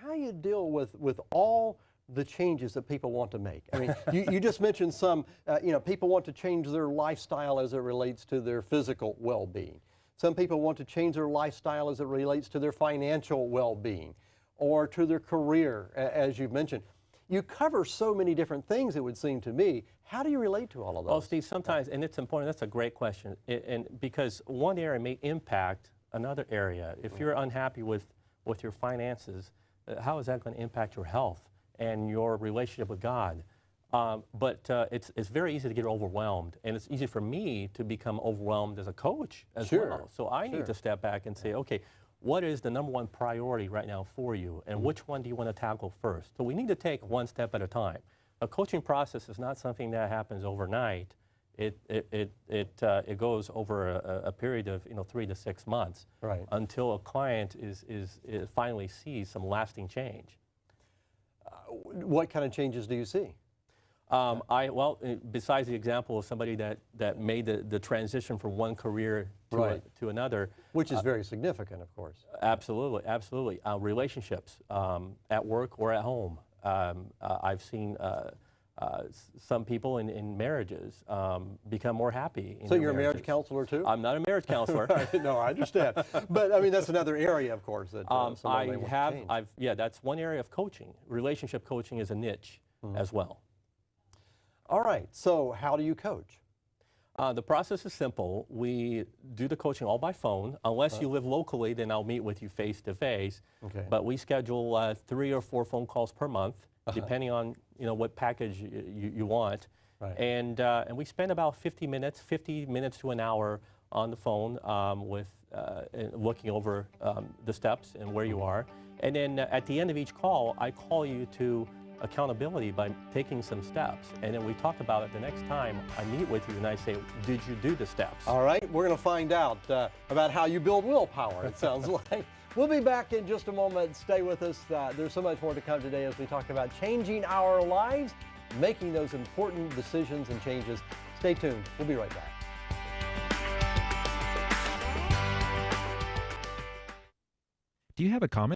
how do you deal with all the changes that people want to make? I mean, you just mentioned some, people want to change their lifestyle as it relates to their physical well-being. Some people want to change their lifestyle as it relates to their financial well-being or to their career, as you've mentioned. You cover so many different things, it would seem to me. How do you relate to all of those? Well, Steve, sometimes, and it's important, that's a great question, and because one area may impact another area. If you're unhappy with your finances, how is that going to impact your health and your relationship with God? It's very easy to get overwhelmed, and it's easy for me to become overwhelmed as a coach as well. So I need to step back and say, okay, what is the #1 priority right now for you, and which one do you want to tackle first? So we need to take one step at a time. A coaching process is not something that happens overnight. It goes over a period of 3 to 6 months until a client is finally sees some lasting change. What kind of changes do you see? Besides the example of somebody that made the transition from one career to another. Which is very significant, of course. Absolutely, absolutely. Relationships at work or at home. I've seen some people in marriages become more happy. So you're a marriage counselor too? I'm not a marriage counselor. No, I understand. But I mean, that's another area, of course, that somebody may want to change. Yeah, that's one area of coaching. Relationship coaching is a niche as well. All right, so how do you coach? The process is simple. We do the coaching all by phone. Unless you live locally, then I'll meet with you face to face. Okay. But we schedule 3 or 4 phone calls per month, depending on what package you want. Right. And we spend about 50 minutes to an hour on the phone looking over the steps and where you are. And then at the end of each call, I call you to accountability by taking some steps, and then we talk about it the next time I meet with you and I say, did you do the steps? All right, we're going to find out about how you build willpower, it sounds like. We'll be back in just a moment. Stay with us. There's so much more to come today as we talk about changing our lives, making those important decisions and changes. Stay tuned. We'll be right back. Do you have a comment?